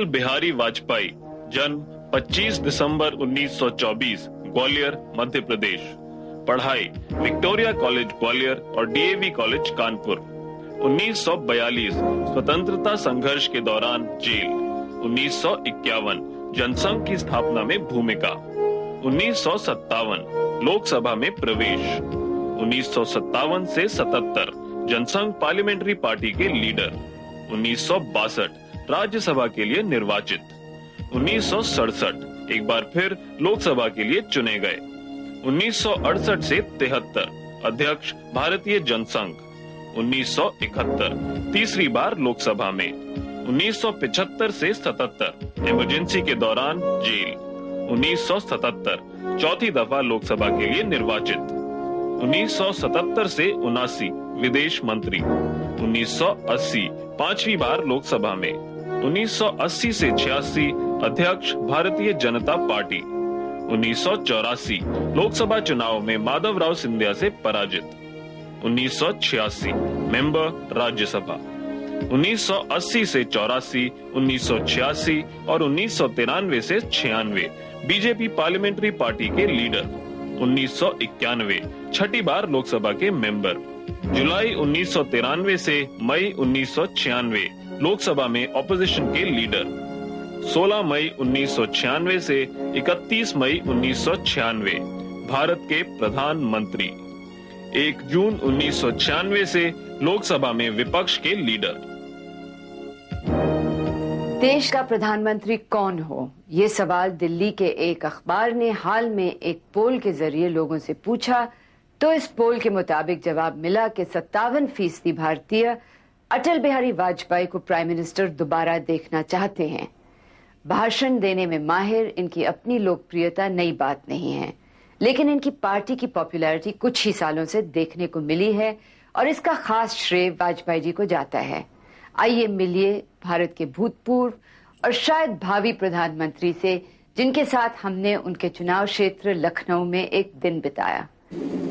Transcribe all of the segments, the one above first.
अटल बिहारी वाजपेयी, जन्म 25 दिसंबर 1924, ग्वालियर, मध्य प्रदेश। पढ़ाई Victoria college Gwalior और डीएवी कॉलेज कानपुर। 1942 स्वतंत्रता संघर्ष के दौरान जेल। 1951 जनसंघ की स्थापना में भूमिका। 1957 लोकसभा में प्रवेश। 1957 से 77 जनसंघ पार्लियामेंट्री पार्टी के लीडर। 1962 राज्यसभा के लिए निर्वाचित। 1967 एक बार फिर लोकसभा के लिए चुने गए। 1968 से 73 अध्यक्ष भारतीय जनसंघ। 1971 तीसरी बार लोकसभा में। 1975 से 77 इमरजेंसी के दौरान जेल। 1977 चौथी दफा लोकसभा के लिए निर्वाचित। 1977 से 79 विदेश मंत्री। 1980 पांचवी बार लोकसभा में। 1980 से 86 अध्यक्ष भारतीय जनता पार्टी। 1984 लोकसभा चुनाव में माधवराव सिंधिया से पराजित। 1986 मेंबर राज्यसभा। 1980 से 84, 1986 और 1993 से 96 बीजेपी पार्लियामेंट्री पार्टी के लीडर। 1991 छठी बार लोकसभा के मेंबर। जुलाई 1993 से मई 1996 लोकसभा में ऑपोजिशन के लीडर। 16 मई 1996 से 31 मई 1996 भारत के प्रधानमंत्री। 1 जून 1996 से लोकसभा में विपक्ष के लीडर। देश का प्रधानमंत्री कौन हो, ये सवाल दिल्ली के एक अखबार ने हाल में एक पोल के जरिए लोगों से पूछा, तो इस पोल के मुताबिक जवाब मिला कि 57% भारतीय अटल बिहारी वाजपेयी को प्राइम मिनिस्टर दोबारा देखना चाहते हैं। भाषण देने में माहिर, इनकी अपनी लोकप्रियता नई बात नहीं है, लेकिन इनकी पार्टी की पॉपुलैरिटी कुछ ही सालों से देखने को मिली है और इसका खास श्रेय वाजपेयी जी को जाता है। आइए मिलिए भारत के भूतपूर्व और शायद भावी प्रधानमंत्री से, जिनके साथ हमने उनके चुनाव क्षेत्र लखनऊ में एक दिन बिताया।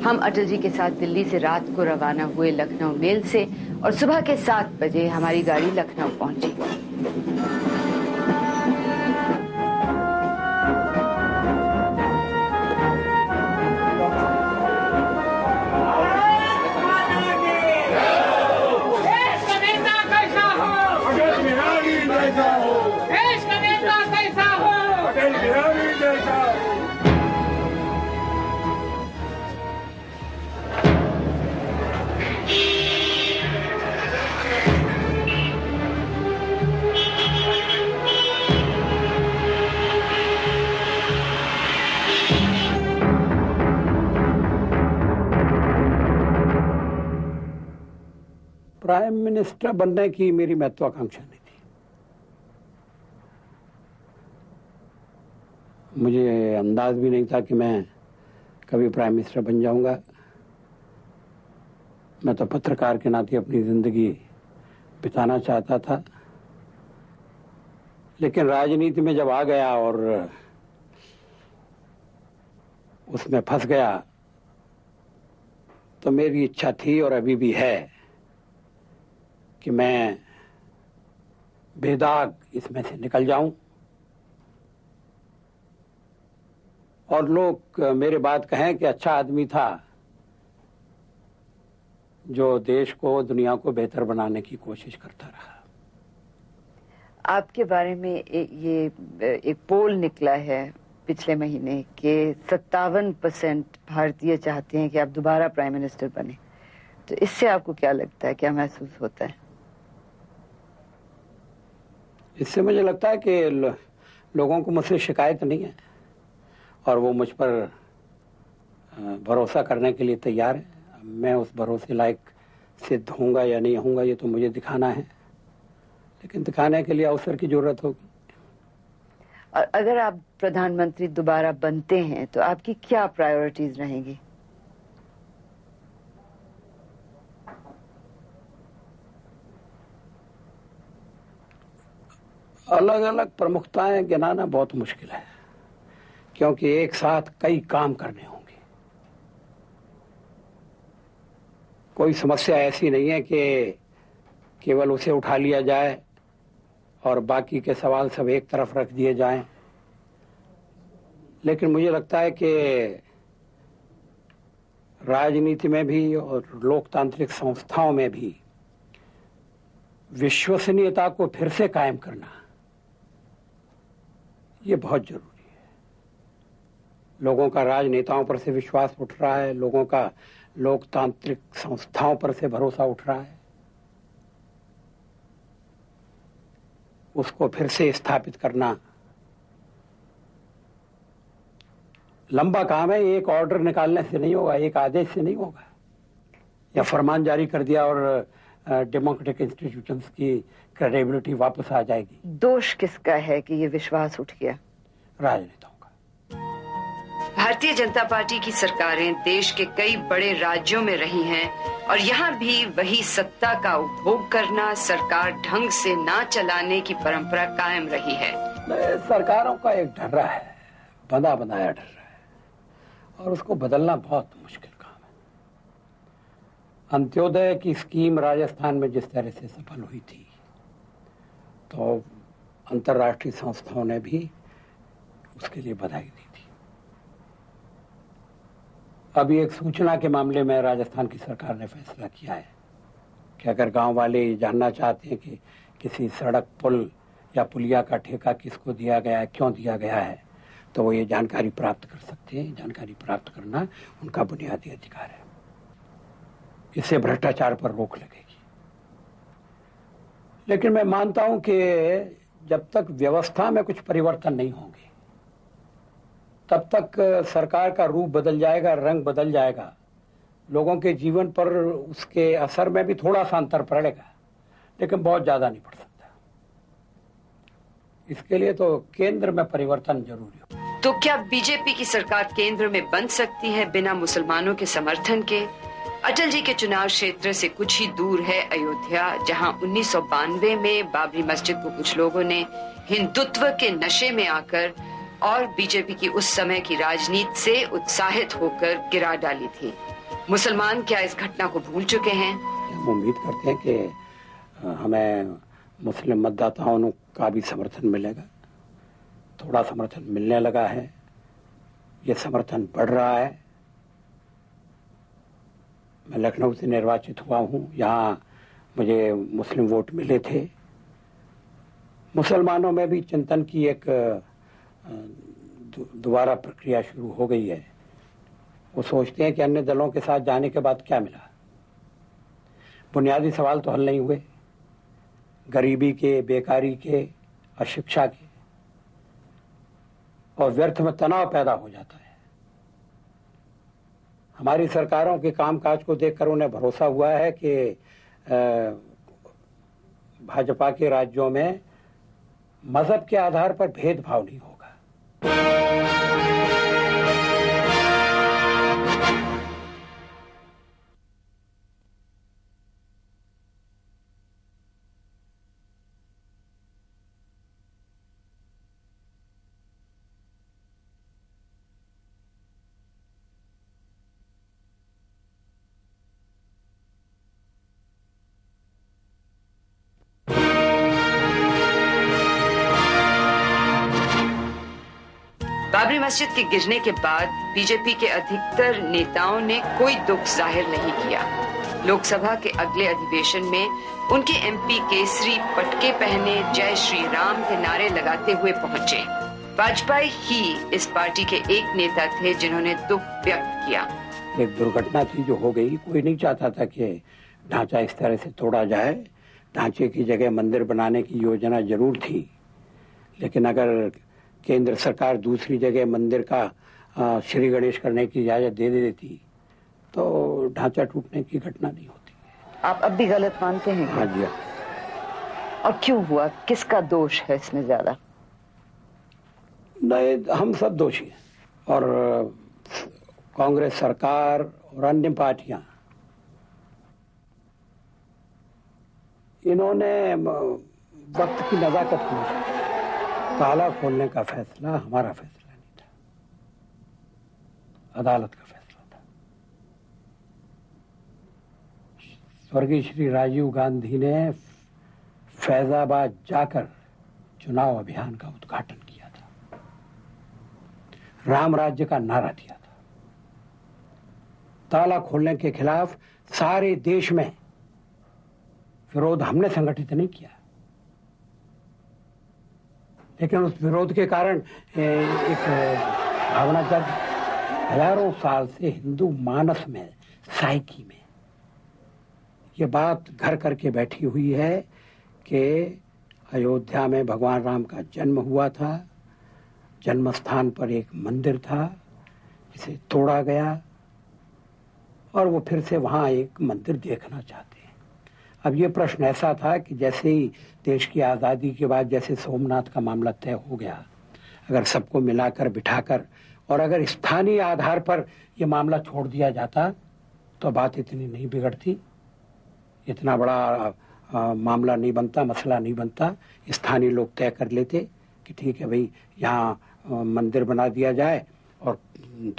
हम अटल जी के साथ दिल्ली से रात को रवाना हुए लखनऊ मेल से और सुबह के 7 बजे हमारी गाड़ी लखनऊ पहुंची। प्राइम मिनिस्टर बनने की मेरी महत्वाकांक्षा नहीं थी। मुझे अंदाज भी नहीं था कि मैं कभी प्राइम मिनिस्टर बन जाऊंगा। मैं तो पत्रकार के नाते अपनी जिंदगी बिताना चाहता था, लेकिन राजनीति में जब आ गया और उसमें फंस गया तो मेरी इच्छा थी और अभी भी है कि मैं बेदाग इसमें से निकल जाऊं और लोग मेरे बात कहें कि अच्छा आदमी था जो देश को, दुनिया को बेहतर बनाने की कोशिश करता रहा। आपके बारे में ये एक पोल निकला है पिछले महीने के 57% भारतीय चाहते हैं कि आप दोबारा प्राइम मिनिस्टर बने, तो इससे आपको क्या लगता है, क्या महसूस होता है? इससे मुझे लगता है कि लोगों को मुझसे शिकायत नहीं है और वो मुझ पर भरोसा करने के लिए तैयार है। मैं उस भरोसे लायक सिद्ध होऊंगा या नहीं होऊंगा ये तो मुझे दिखाना है, लेकिन दिखाने के लिए अवसर की जरूरत होगी। और अगर आप प्रधानमंत्री दोबारा बनते हैं तो आपकी क्या प्रायोरिटीज रहेंगी? अलग अलग प्रमुखताएं गिनाना बहुत मुश्किल है, क्योंकि एक साथ कई काम करने होंगे। कोई समस्या ऐसी नहीं है कि केवल उसे उठा लिया जाए और बाकी के सवाल सब एक तरफ रख दिए जाएं। लेकिन मुझे लगता है कि राजनीति में भी और लोकतांत्रिक संस्थाओं में भी विश्वसनीयता को फिर से कायम करना ये बहुत जरूरी है। लोगों का राजनेताओं पर से विश्वास उठ रहा है, लोगों का लोकतांत्रिक संस्थाओं पर से भरोसा उठ रहा है। उसको फिर से स्थापित करना लंबा काम है। एक ऑर्डर निकालने से नहीं होगा, एक आदेश से नहीं होगा, या फरमान जारी कर दिया और डेमोक्रेटिक इंस्टीट्यूशंस की क्रेडिबिलिटी वापस आ जाएगी। दोष किसका है कि ये विश्वास उठ गया? राजनेताओं का। भारतीय जनता पार्टी की सरकारें देश के कई बड़े राज्यों में रही हैं और यहाँ भी वही सत्ता का उपभोग करना, सरकार ढंग से ना चलाने की परंपरा कायम रही है। सरकारों का एक ढर्रा है, बंधा बनाया ढर्रा है, और उसको बदलना बहुत मुश्किल काम है। अंत्योदय की स्कीम राजस्थान में जिस तरह से सफल हुई थी, तो अंतर्राष्ट्रीय संस्थाओं ने भी उसके लिए बधाई दी थी। अभी एक सूचना के मामले में राजस्थान की सरकार ने फैसला किया है कि अगर गांव वाले जानना चाहते हैं कि किसी सड़क, पुल या पुलिया का ठेका किसको दिया गया है, क्यों दिया गया है, तो वो ये जानकारी प्राप्त कर सकते हैं। जानकारी प्राप्त करना उनका बुनियादी अधिकार है। इससे भ्रष्टाचार पर रोक लगेगी। लेकिन मैं मानता हूं कि जब तक व्यवस्था में कुछ परिवर्तन नहीं होंगे, तब तक सरकार का रूप बदल जाएगा, रंग बदल जाएगा। लोगों के जीवन पर उसके असर में भी थोड़ा सा अंतर पड़ेगा, लेकिन बहुत ज्यादा नहीं पड़ सकता। इसके लिए तो केंद्र में परिवर्तन जरूरी हो। तो क्या बीजेपी की सरकार केंद्र में बन सकती है बिना मुसलमानों के समर्थन के? अटल जी के चुनाव क्षेत्र से कुछ ही दूर है अयोध्या, जहां 1992 में बाबरी मस्जिद को कुछ लोगों ने हिंदुत्व के नशे में आकर और बीजेपी की उस समय की राजनीति से उत्साहित होकर गिरा डाली थी। मुसलमान क्या इस घटना को भूल चुके हैं? हम उम्मीद करते हैं कि हमें मुस्लिम मतदाताओं का भी समर्थन मिलेगा। थोड़ा समर्थन मिलने लगा है, ये समर्थन बढ़ रहा है। मैं लखनऊ से निर्वाचित हुआ हूँ, यहाँ मुझे मुस्लिम वोट मिले थे। मुसलमानों में भी चिंतन की एक दोबारा प्रक्रिया शुरू हो गई है। वो सोचते हैं कि अन्य दलों के साथ जाने के बाद क्या मिला। बुनियादी सवाल तो हल नहीं हुए, गरीबी के, बेकारी के, अशिक्षा के, और व्यर्थ में तनाव पैदा हो जाता है। हमारी सरकारों के कामकाज को देखकर उन्हें भरोसा हुआ है कि भाजपा के राज्यों में मजहब के आधार पर भेदभाव नहीं होगा। बाबरी मस्जिद के गिरने के बाद बीजेपी के अधिकतर नेताओं ने कोई दुख जाहिर नहीं किया। लोकसभा के अगले अधिवेशन में उनके एमपी केसरी पटके पहने जय श्री राम के नारे लगाते हुए पहुंचे। वाजपेयी ही इस पार्टी के एक नेता थे जिन्होंने दुख व्यक्त किया। एक दुर्घटना थी जो हो गई। कोई नहीं चाहता था कि ढांचा इस तरह से तोड़ा जाए। ढांचे की जगह मंदिर बनाने की योजना जरूर थी, लेकिन अगर केंद्र सरकार दूसरी जगह मंदिर का श्री गणेश करने की इजाजत दे देती तो ढांचा टूटने की घटना नहीं होती। आप अब भी गलत मानते हैं? हाँ जी। और क्यों हुआ? किसका दोष है इसमें ज्यादा? नहीं, हम सब दोषी हैं। और कांग्रेस सरकार और अन्य पार्टियां, इन्होंने वक्त की नजाकत को ताला खोलने का फैसला हमारा फैसला नहीं था, अदालत का फैसला था। स्वर्गीय श्री राजीव गांधी ने फैजाबाद जाकर चुनाव अभियान का उद्घाटन किया था, राम राज्य का नारा दिया था, ताला खोलने के खिलाफ सारे देश में विरोध हमने संगठित नहीं किया, लेकिन उस विरोध के कारण एक भावना जब हजारों साल से हिंदू मानस में, साइकी में ये बात घर करके बैठी हुई है कि अयोध्या में भगवान राम का जन्म हुआ था, जन्म स्थान पर एक मंदिर था जिसे तोड़ा गया और वो फिर से वहां एक मंदिर देखना चाहते हैं। अब ये प्रश्न ऐसा था कि जैसे ही देश की आज़ादी के बाद जैसे सोमनाथ का मामला तय हो गया, अगर सबको मिलाकर बिठाकर और अगर स्थानीय आधार पर यह मामला छोड़ दिया जाता तो बात इतनी नहीं बिगड़ती, इतना बड़ा मामला नहीं बनता, मसला नहीं बनता। स्थानीय लोग तय कर लेते कि ठीक है भाई, यहाँ मंदिर बना दिया जाए और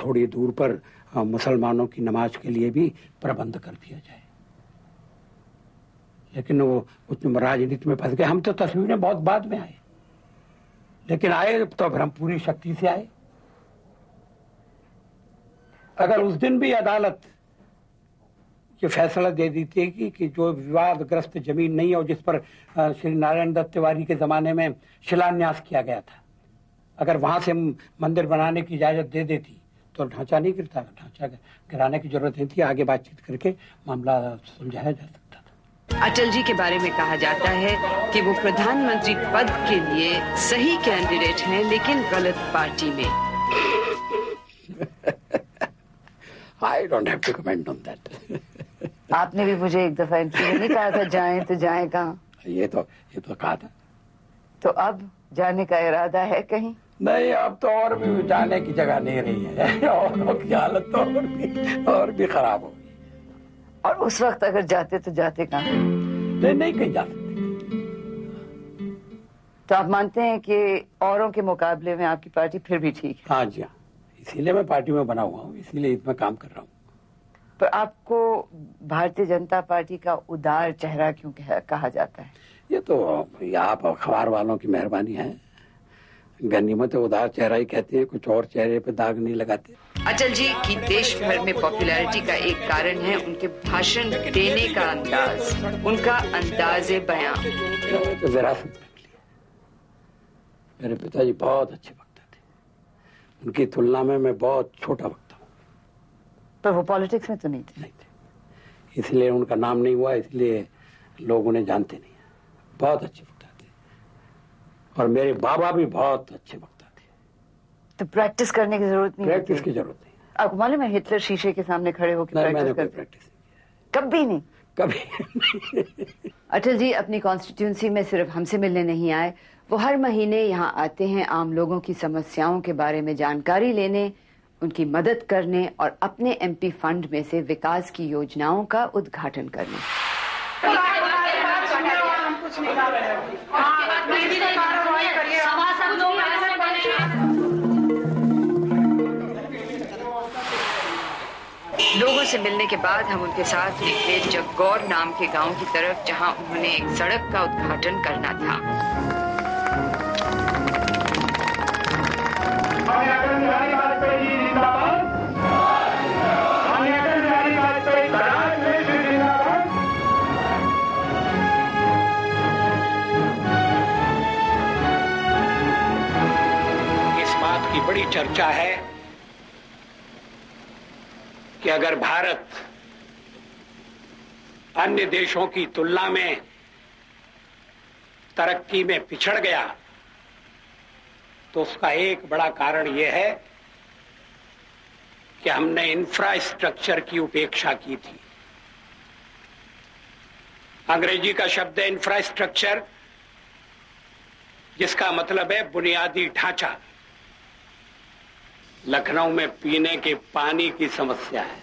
थोड़ी दूर पर मुसलमानों की नमाज के लिए भी प्रबंध कर दिया जाए। लेकिन वो राजनीति में फंस गए। हम तो तस्वीरें बहुत बाद में आए, लेकिन आए तो हम पूरी शक्ति से आए। अगर उस दिन भी अदालत ये फैसला दे देती कि जो विवादग्रस्त जमीन नहीं है और जिस पर श्री नारायण दत्त तिवारी के जमाने में शिलान्यास किया गया था, अगर वहां से मंदिर बनाने की इजाजत दे देती तो ढांचा नहीं गिरता, ढांचा गिराने की जरूरत नहीं थी, आगे बातचीत करके मामला सुलझाया जा सकता था। अटल जी के बारे में कहा जाता है कि वो प्रधानमंत्री पद के लिए सही कैंडिडेट हैं, लेकिन गलत पार्टी में। I don't have to comment on that. आपने भी मुझे एक दफा इंटरव्यू नहीं कहा था जाएं तो जाएं कहाँ? ये तो कहा था। तो अब जाने का इरादा है कहीं? नहीं, अब तो और भी जाने की जगह नहीं रही है और की हालत तो और भी खराब हो गई। और उस वक्त अगर जाते तो जाते कहाँ? नहीं कहीं जा सकते। तो आप मानते हैं कि औरों के मुकाबले में आपकी पार्टी फिर भी ठीक है? हाँ जी हाँ, इसीलिए मैं पार्टी में बना हुआ हूँ, इसीलिए इसमें काम कर रहा हूँ। पर आपको भारतीय जनता पार्टी का उदार चेहरा क्यों कहा जाता है? ये तो आप अखबार वालों की मेहरबानी है, गनीमत उदार चेहरा ही कहते हैं, कुछ और चेहरे पे दाग नहीं लगाते। अटल जी की देश भर में पॉपुलैरिटी का एक कारण है उनके भाषण देने का अंदाज, उनका अंदाज़े बयां। तो विरासत में लिया। मेरे पिताजी बहुत अच्छे वक्ता थे, उनकी तुलना में मैं बहुत छोटा वक्ता हूँ। पर वो पॉलिटिक्स में तो नहीं थे। इसलिए उनका नाम नहीं हुआ, इसलिए लोग उन्हें जानते नहीं। बहुत अच्छे वक्ता थे और मेरे बाबा भी बहुत अच्छे वक्ता थे। तो प्रैक्टिस करने की जरूरत नहीं? प्रैक्टिस की जरूरत नहीं। आपको मालूम है हिटलर शीशे के सामने खड़े होकर मैंने कोई प्रैक्टिस नहीं किया। कभी नहीं? कभी। अटल जी अपनी कॉन्स्टिट्यूंसी में सिर्फ हमसे मिलने नहीं आए, वो हर महीने यहाँ आते हैं आम लोगों की समस्याओं के बारे में जानकारी लेने, उनकी मदद करने और अपने एमपी फंड में से विकास की योजनाओं का उद्घाटन करने। लोगों से मिलने के बाद हम उनके साथ निकले जगौर नाम के गांव की तरफ, जहां उन्होंने एक सड़क का उद्घाटन करना था। इस बात की बड़ी चर्चा है कि अगर भारत अन्य देशों की तुलना में तरक्की में पिछड़ गया तो उसका एक बड़ा कारण यह है कि हमने इंफ्रास्ट्रक्चर की उपेक्षा की थी। अंग्रेजी का शब्द है इंफ्रास्ट्रक्चर, जिसका मतलब है बुनियादी ढांचा। लखनऊ में पीने के पानी की समस्या है।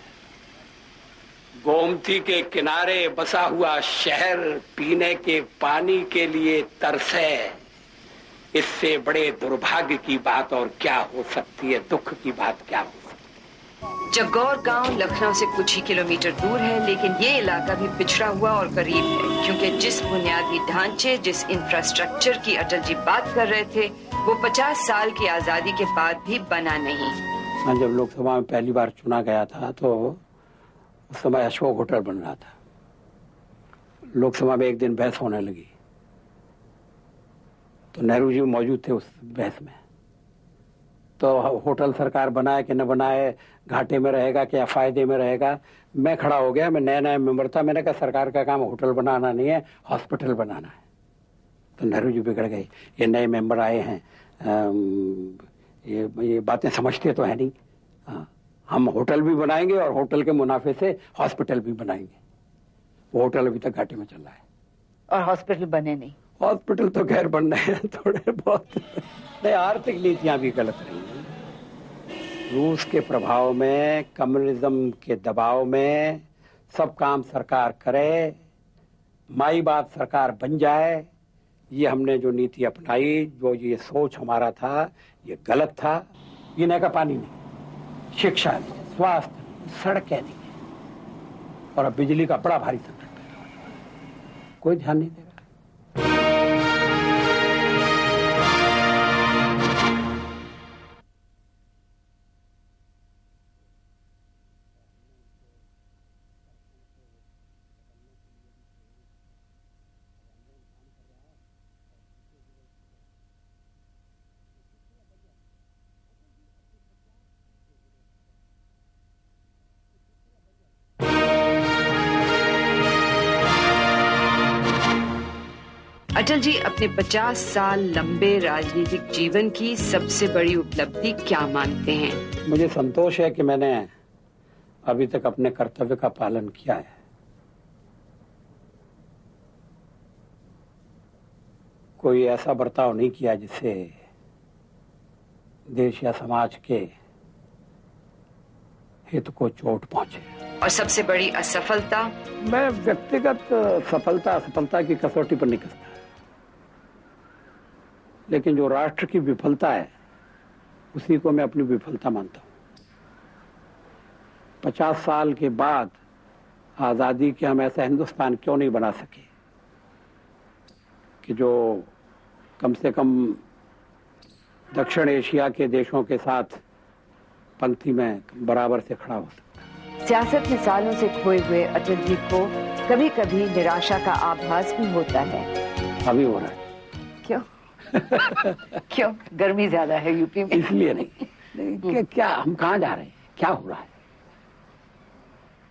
गोमती के किनारे बसा हुआ शहर पीने के पानी के लिए तरसे। इससे बड़े दुर्भाग्य की बात और क्या हो सकती है, दुख की बात क्या हो सकती है। जगौर गांव लखनऊ से कुछ ही किलोमीटर दूर है, लेकिन ये इलाका भी पिछड़ा हुआ और गरीब है, क्योंकि जिस बुनियादी ढांचे, जिस इंफ्रास्ट्रक्चर की अटल जी बात कर रहे थे, वो 50 साल की आजादी के बाद भी बना नहीं। मैं जब लोकसभा में पहली बार चुना गया था तो उस समय अशोक होटल बन रहा था। लोकसभा में एक दिन बहस होने लगी तो नेहरू जी मौजूद थे उस बहस में। तो होटल सरकार बनाए कि न बनाए, घाटे में रहेगा कि या फायदे में रहेगा, मैं खड़ा हो गया। मैं नया नया मेंबर था। मैंने कहा सरकार का काम होटल बनाना नहीं है, हॉस्पिटल बनाना है। तो नेहरू जी बिगड़ गए, ये नए मेंबर आए हैं, ये बातें समझते तो है नहीं। हम होटल भी बनाएंगे और होटल के मुनाफे से हॉस्पिटल भी बनाएंगे। वो होटल अभी तक घाटे में चल रहा है और हॉस्पिटल बने नहीं। हॉस्पिटल तो खैर बन रहे हैं थोड़े बहुत। नहीं, आर्थिक नीतियां भी गलत रही हैं। रूस के प्रभाव में, कम्युनिज्म के दबाव में सब काम सरकार करे, माई बाप सरकार बन जाए, ये हमने जो नीति अपनाई, जो ये सोच हमारा था, ये गलत था। पीने का पानी नहीं, शिक्षा नहीं, स्वास्थ्य नहीं, सड़कें नहीं, और अब बिजली का बड़ा भारी संकट पैदा होने वाला है। कोई ध्यान नहीं देगा। अटल जी अपने 50 साल लंबे राजनीतिक जीवन की सबसे बड़ी उपलब्धि क्या मानते हैं? मुझे संतोष है कि मैंने अभी तक अपने कर्तव्य का पालन किया है। कोई ऐसा बर्ताव नहीं किया जिससे देश या समाज के हित को चोट पहुंचे। और सबसे बड़ी असफलता? मैं व्यक्तिगत सफलता असफलता की कसौटी पर नहीं कसता, लेकिन जो राष्ट्र की विफलता है उसी को मैं अपनी विफलता मानता हूं। 50 साल के बाद आजादी के हम ऐसा हिंदुस्तान क्यों नहीं बना सके कि जो कम से कम दक्षिण एशिया के देशों के साथ पंक्ति में बराबर से खड़ा हो सके। सियासत में सालों से खोए हुए अटल जी को कभी कभी निराशा का आभास भी होता है। अभी हो रहा है। क्यों? क्यों? गर्मी ज्यादा है यूपी में? इसलिए नहीं। क्या हम कहाँ जा रहे हैं, क्या हो रहा है?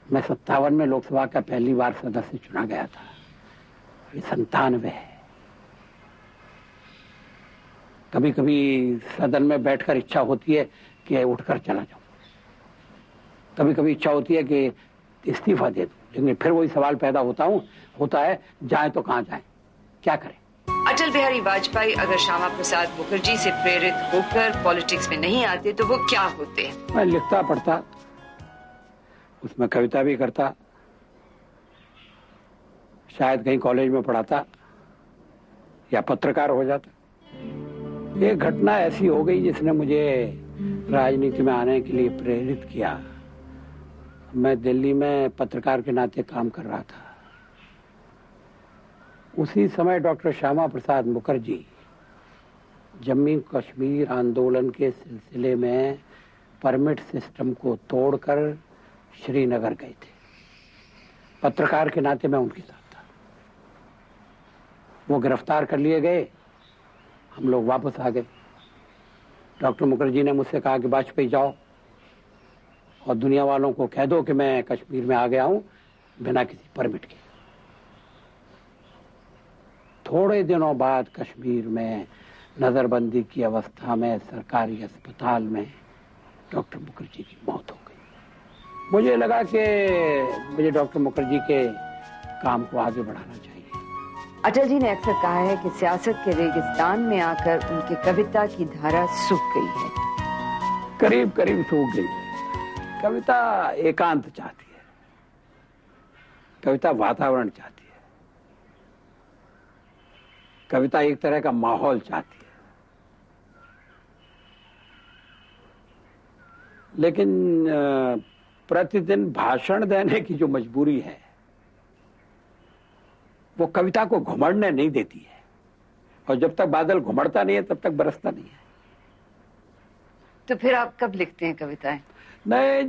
मैं 57 में लोकसभा का पहली बार सदस्य चुना गया था। ये 97 है। कभी कभी सदन में बैठकर इच्छा होती है कि उठकर चला जाऊं, कभी कभी इच्छा होती है कि इस्तीफा दे दूं, लेकिन फिर वही सवाल पैदा होता है जाए तो कहाँ जाए, क्या करें? अटल बिहारी वाजपेयी अगर श्यामा प्रसाद मुखर्जी से प्रेरित होकर पॉलिटिक्स में नहीं आते तो वो क्या होते? मैं लिखता पढ़ता, उसमें कविता भी करता, शायद कहीं कॉलेज में पढ़ाता या पत्रकार हो जाता। एक घटना ऐसी हो गई जिसने मुझे राजनीति में आने के लिए प्रेरित किया। मैं दिल्ली में पत्रकार के नाते काम कर रहा था। उसी समय डॉक्टर श्यामा प्रसाद मुखर्जी जम्मू कश्मीर आंदोलन के सिलसिले में परमिट सिस्टम को तोड़कर श्रीनगर गए थे। पत्रकार के नाते मैं उनके साथ था। वो गिरफ्तार कर लिए गए, हम लोग वापस आ गए। डॉक्टर मुखर्जी ने मुझसे कहा कि वाजपेयी जाओ और दुनिया वालों को कह दो कि मैं कश्मीर में आ गया हूं बिना किसी परमिट के। थोड़े दिनों बाद कश्मीर में नजरबंदी की अवस्था में सरकारी अस्पताल में डॉक्टर मुखर्जी की मौत हो गई। मुझे लगा कि मुझे डॉक्टर मुखर्जी के काम को आगे बढ़ाना चाहिए। अटल जी ने अक्सर कहा है कि सियासत के रेगिस्तान में आकर उनकी कविता की धारा सूख गई है। करीब करीब सूख गई है। कविता एकांत चाहती है, कविता वातावरण चाहती है, कविता एक तरह का माहौल चाहती है। लेकिन प्रतिदिन भाषण देने की जो मजबूरी है वो कविता को घुमड़ने नहीं देती है, और जब तक बादल घुमड़ता नहीं है तब तक बरसता नहीं है। तो फिर आप कब लिखते हैं कविताएं? नहीं,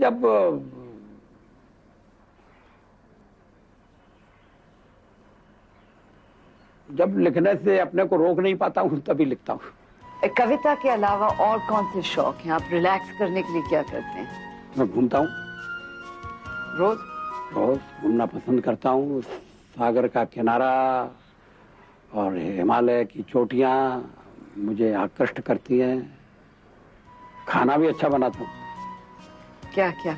जब लिखने से अपने को रोक नहीं पाता हूं तभी लिखता हूं। कविता के अलावा और कौन से शौक हैं? आप रिलैक्स करने के लिए क्या करते हैं? मैं घूमता हूं, रोज घूमना पसंद करता हूं। सागर का किनारा और हिमालय की चोटियां मुझे आकृष्ट करती हैं। खाना भी अच्छा बनाता हूं। क्या क्या?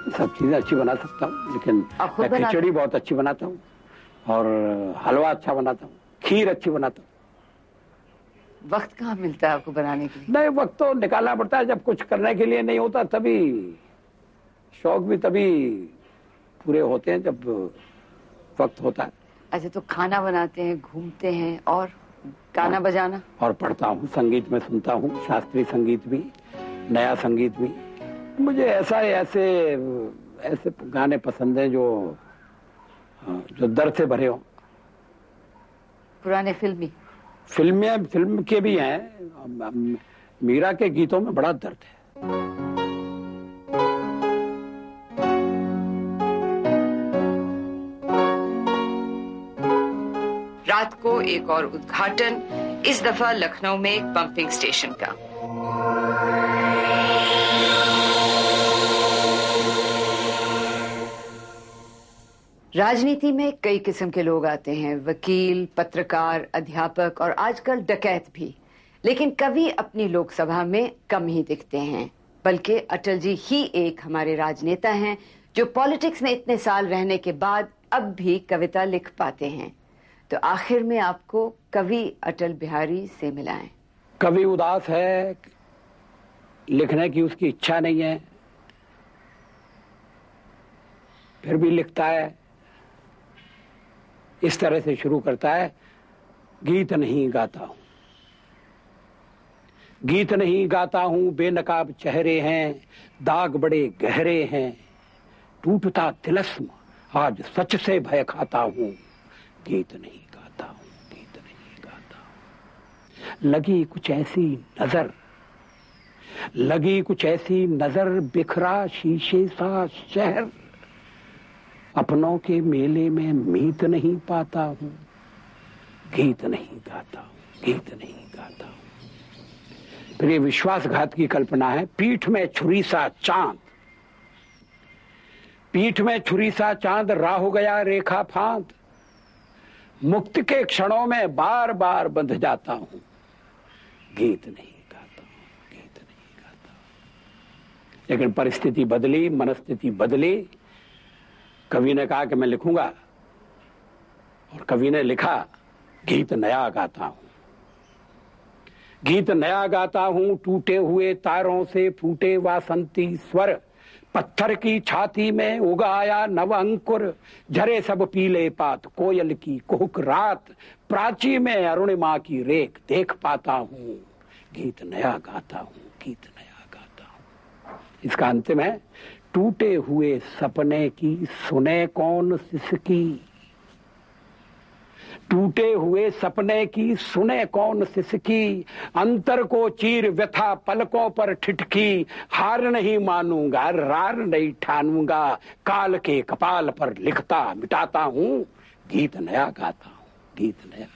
सब चीजें अच्छी बना सकता हूं, लेकिन मैं खिचड़ी बहुत अच्छी बनाता हूं और हलवा अच्छा बनाता हूं, खीर अच्छी बनाता हूं। वक्त कहाँ मिलता है आपको बनाने के लिए? नहीं, वक्त तो निकालना पड़ता है। जब कुछ करने के लिए नहीं होता तभी शौक भी तभी पूरे होते हैं जब वक्त होता है। अच्छा, तो खाना बनाते हैं, घूमते हैं और गाना बजाना? और पढ़ता हूँ, संगीत में सुनता हूँ, शास्त्रीय संगीत भी, नया संगीत भी। मुझे ऐसे गाने पसंद हैं जो दर्द से भरे हों। पुराने फिल्म के भी हैं। मीरा के गीतों में बड़ा दर्द है। रात को एक और उद्घाटन, इस दफा लखनऊ में एक पंपिंग स्टेशन का। राजनीति में कई किस्म के लोग आते हैं, वकील, पत्रकार, अध्यापक और आजकल डकैत भी। लेकिन कवि अपनी लोकसभा में कम ही दिखते हैं, बल्कि अटल जी ही एक हमारे राजनेता हैं जो पॉलिटिक्स में इतने साल रहने के बाद अब भी कविता लिख पाते हैं। तो आखिर में आपको कवि अटल बिहारी से मिलाएं। कवि उदास है, लिखने की उसकी इच्छा नहीं है, फिर भी लिखता है। इस तरह से शुरू करता है, गीत नहीं गाता हूं, गीत नहीं गाता हूं, बेनकाब चेहरे हैं, दाग बड़े गहरे हैं, टूटता तिलस्म आज सच से भय खाता हूं, गीत नहीं गाता हूं, गीत नहीं गाता हूं। लगी कुछ ऐसी नजर, बिखरा शीशे सा शहर, अपनों के मेले में मीत नहीं पाता हूं, गीत नहीं गाता हूं, गीत नहीं गाता हूं। फिर ये विश्वासघात की कल्पना है। पीठ में छुरी सा चांद, राह हो गया रेखा फांद, मुक्त के क्षणों में बार बार बंध जाता हूं, गीत नहीं गाता हूं, गीत नहीं गाता हूं। लेकिन परिस्थिति बदली, मनस्थिति बदली। कवि ने कहा कि मैं लिखूंगा, और कवि ने लिखा, गीत नया गाता हूं, गीत नया गाता हूं, टूटे हुए तारों से फूटे वासंती स्वर, पत्थर की छाती में उगाया नव अंकुर, झरे सब पीले पात, कोयल की कुहुक रात, प्राची में अरुणिमा की रेख देख पाता हूं, गीत नया गाता हूं, गीत नया गाता हूं। इसका अंतिम है, टूटे हुए सपने की सुने कौन सिसकी, टूटे हुए सपने की सुने कौन सिसकी, अंतर को चीर व्यथा पलकों पर ठिठकी, हार नहीं मानूंगा, रार नहीं ठानूंगा, काल के कपाल पर लिखता मिटाता हूं, गीत नया गाता हूं, गीत नया।